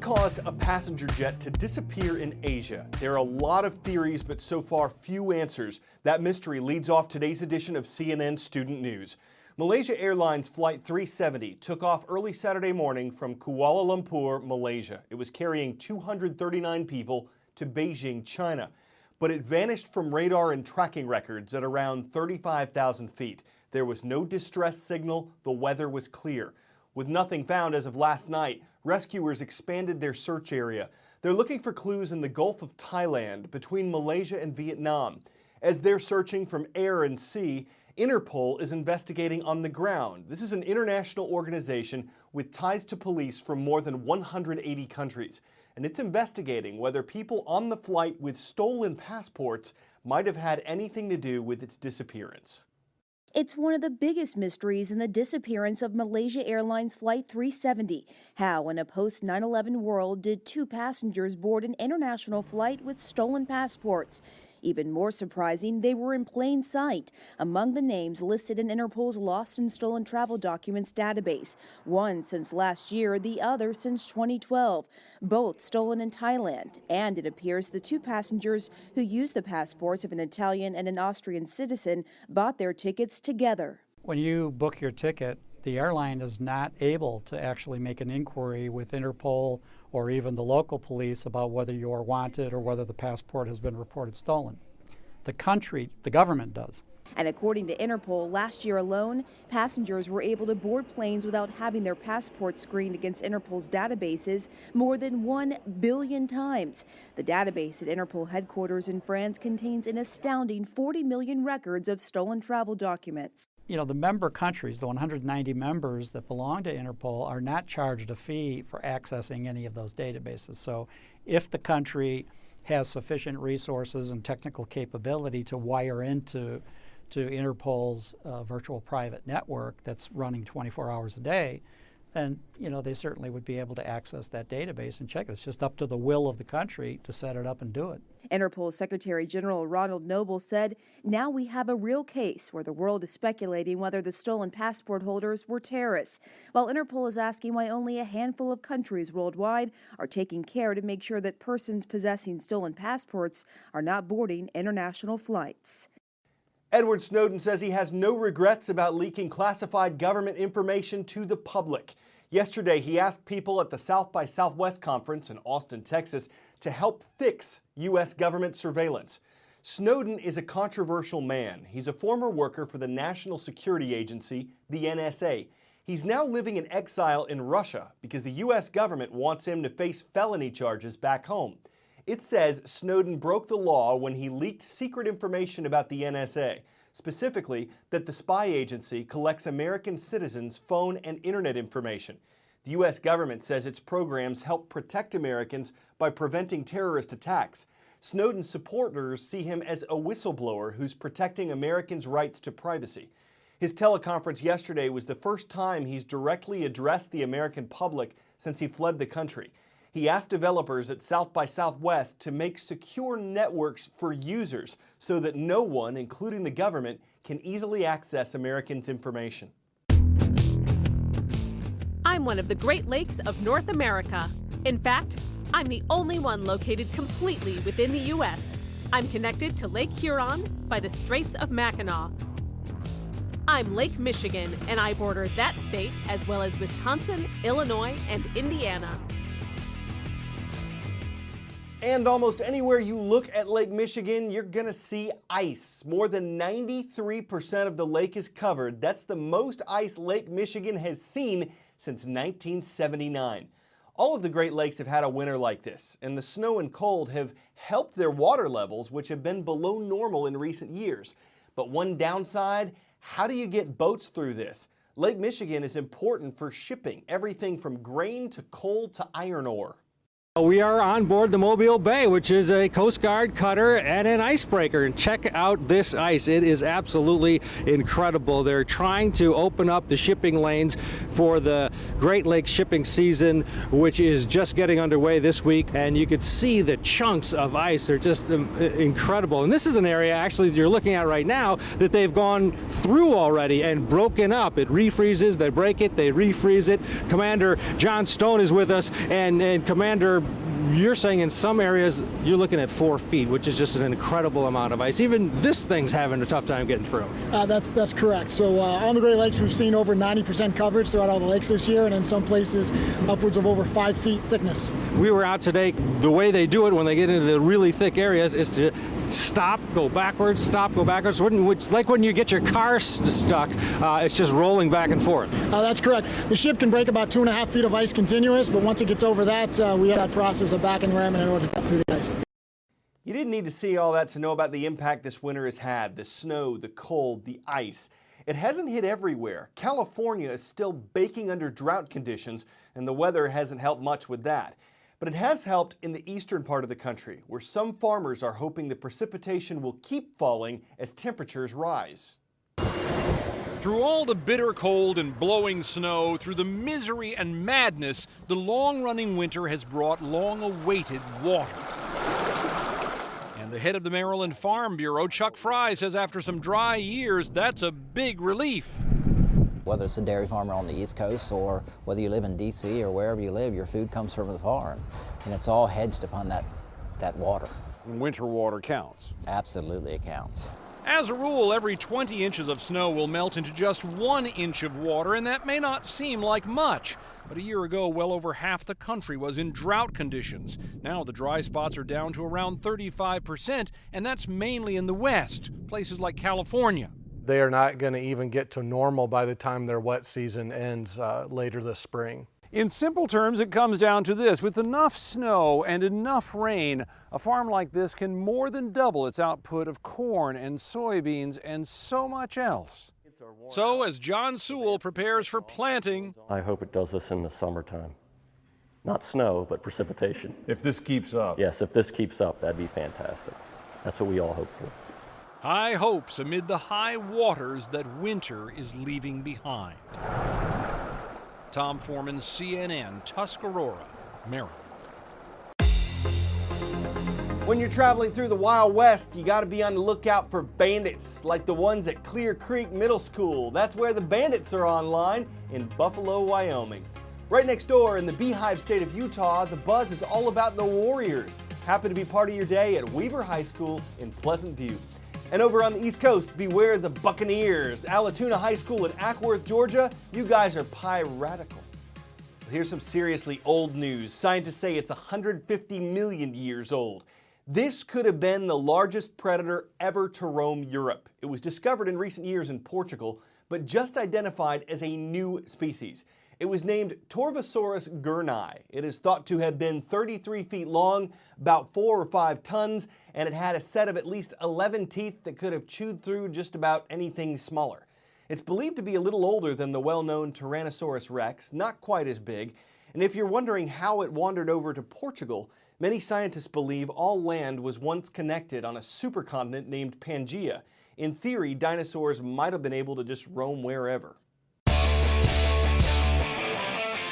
caused a passenger jet to disappear in Asia? There are a lot of theories, but so far few answers. That mystery leads off today's edition of CNN Student News. Malaysia Airlines Flight 370 took off early Saturday morning from Kuala Lumpur, Malaysia. It was carrying 239 people to Beijing, China. But it vanished from radar and tracking records at around 35,000 feet. There was no distress signal. The weather was clear. With nothing found as of last night, rescuers expanded their search area. They're looking for clues in the Gulf of Thailand between Malaysia and Vietnam. As they're searching from air and sea, Interpol is investigating on the ground. This is an international organization with ties to police from more than 180 countries. And it's investigating whether people on the flight with stolen passports might have had anything to do with its disappearance. It's one of the biggest mysteries in the disappearance of Malaysia Airlines Flight 370. How, in a post-9/11 world, did two passengers board an international flight with stolen passports? Even more surprising, they were in plain sight, among the names listed in Interpol's Lost and Stolen Travel Documents database, one since last year, the other since 2012, both stolen in Thailand. And it appears the two passengers who used the passports of an Italian and an Austrian citizen bought their tickets together. When you book your ticket, the airline is not able to actually make an inquiry with Interpol or even the local police about whether you are wanted or whether the passport has been reported stolen. The government does. And according to Interpol, last year alone, passengers were able to board planes without having their passports screened against Interpol's databases more than 1 billion times. The database at Interpol headquarters in France contains an astounding 40 million records of stolen travel documents. You know, the member countries, the 190 members that belong to Interpol, are not charged a fee for accessing any of those databases. So if the country has sufficient resources and technical capability to wire into Interpol's virtual private network that's running 24 hours a day, then they certainly would be able to access that database and check it. It's just up to the will of the country to set it up and do it. Interpol Secretary General Ronald Noble said, "Now we have a real case where the world is speculating whether the stolen passport holders were terrorists, while Interpol is asking why only a handful of countries worldwide are taking care to make sure that persons possessing stolen passports are not boarding international flights." Edward Snowden says he has no regrets about leaking classified government information to the public. Yesterday, he asked people at the South by Southwest conference in Austin, Texas, to help fix U.S. government surveillance. Snowden is a controversial man. He's a former worker for the National Security Agency, the NSA. He's now living in exile in Russia because the U.S. government wants him to face felony charges back home. It says Snowden broke the law when he leaked secret information about the NSA, specifically that the spy agency collects American citizens' phone and internet information. The U.S. government says its programs help protect Americans by preventing terrorist attacks. Snowden's supporters see him as a whistleblower who's protecting Americans' rights to privacy. His teleconference yesterday was the first time he's directly addressed the American public since he fled the country. He asked developers at South by Southwest to make secure networks for users so that no one, including the government, can easily access Americans' information. I'm one of the Great Lakes of North America. In fact, I'm the only one located completely within the U.S. I'm connected to Lake Huron by the Straits of Mackinac. I'm Lake Michigan, and I border that state as well as Wisconsin, Illinois, and Indiana. And almost anywhere you look at Lake Michigan, you're going to see ice. More than 93% of the lake is covered. That's the most ice Lake Michigan has seen since 1979. All of the Great Lakes have had a winter like this, and the snow and cold have helped their water levels, which have been below normal in recent years. But one downside, how do you get boats through this? Lake Michigan is important for shipping everything from grain to coal to iron ore. We are on board the Mobile Bay, which is a Coast Guard cutter and an icebreaker. And check out this ice. It is absolutely incredible. They're trying to open up the shipping lanes for the Great Lakes shipping season, which is just getting underway this week. And you could see the chunks of ice. They're just incredible. And this is an area actually you're looking at right now that they've gone through already and broken up. It refreezes, they break it, they refreeze it. Commander John Stone is with us, and Commander, you're saying in some areas you're looking at 4 feet, which is just an incredible amount of ice. Even this thing's having a tough time getting through. That's correct. So on the Great Lakes, we've seen over 90% coverage throughout all the lakes this year, and in some places upwards of over 5 feet thickness. We were out today. The way they do it when they get into the really thick areas is to stop, go backwards, stop, go backwards. Which, like when you get your car stuck, it's just rolling back and forth. That's correct. The ship can break about 2.5 feet of ice continuous, but once it gets over that, we have that process of back and ramming in order to get through the ice. You didn't need to see all that to know about the impact this winter has had. The snow, the cold, the ice. It hasn't hit everywhere. California is still baking under drought conditions, and the weather hasn't helped much with that. But it has helped in the eastern part of the country, where some farmers are hoping the precipitation will keep falling as temperatures rise. Through all the bitter cold and blowing snow, through the misery and madness, the long-running winter has brought long-awaited water. And the head of the Maryland Farm Bureau, Chuck Fry, says after some dry years, that's a big relief. Whether it's a dairy farmer on the East Coast or whether you live in D.C. or wherever you live, your food comes from the farm. And it's all hedged upon that water. Winter water counts. Absolutely, it counts. As a rule, every 20 inches of snow will melt into just 1 inch of water, and that may not seem like much. But a year ago, well over half the country was in drought conditions. Now the dry spots are down to around 35%, and that's mainly in the West, places like California. They are not going to even get to normal by the time their wet season ends later this spring. In simple terms, it comes down to this. With enough snow and enough rain, a farm like this can more than double its output of corn and soybeans and so much else. So as John Sewell prepares for planting, I hope it does this in the summertime. Not snow, but precipitation. If this keeps up. Yes, if this keeps up, that'd be fantastic. That's what we all hope for. high hopes amid the high waters that winter is leaving behind. Tom Foreman, CNN, Tuscarora, Maryland. When you're traveling through the Wild West, you got to be on the lookout for bandits, like the ones at Clear Creek Middle School. That's where the bandits are online in Buffalo, Wyoming. Right next door in the Beehive State of Utah, the buzz is all about the Warriors. Happen to be part of your day at Weaver High School in Pleasant View. And over on the East Coast, beware the Buccaneers. Alatoona High School in Ackworth, Georgia, you guys are piratical. Here's some seriously old news. Scientists say it's 150 million years old. This could have been the largest predator ever to roam Europe. It was discovered in recent years in Portugal, but just identified as a new species. It was named Torvosaurus gurnai. It is thought to have been 33 feet long, about 4 or 5 tons, and it had a set of at least 11 teeth that could have chewed through just about anything smaller. It's believed to be a little older than the well-known Tyrannosaurus rex, not quite as big, and if you're wondering how it wandered over to Portugal, many scientists believe all land was once connected on a supercontinent named Pangaea. In theory, dinosaurs might have been able to just roam wherever.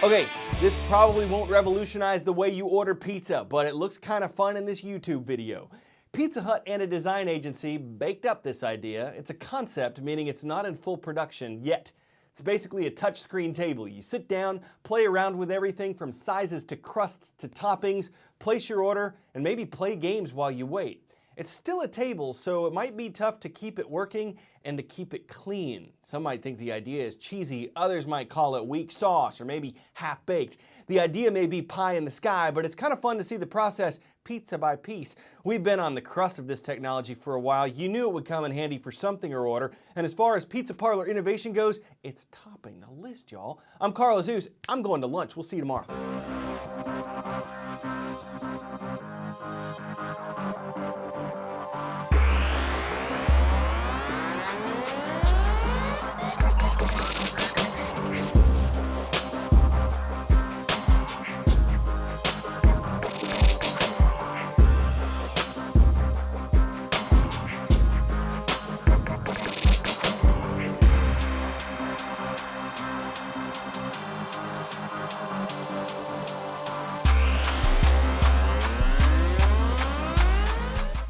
Okay, this probably won't revolutionize the way you order pizza, but it looks kind of fun in this YouTube video. Pizza Hut and a design agency baked up this idea. It's a concept, meaning it's not in full production yet. It's basically a touchscreen table. You sit down, play around with everything from sizes to crusts to toppings, place your order, and maybe play games while you wait. It's still a table, so it might be tough to keep it working and to keep it clean. Some might think the idea is cheesy, others might call it weak sauce or maybe half-baked. The idea may be pie in the sky, but it's kind of fun to see the process pizza by piece. We've been on the crust of this technology for a while. You knew it would come in handy for something or other, and as far as pizza parlor innovation goes, it's topping the list, y'all. I'm Carl Azuz. I'm going to lunch. We'll see you tomorrow.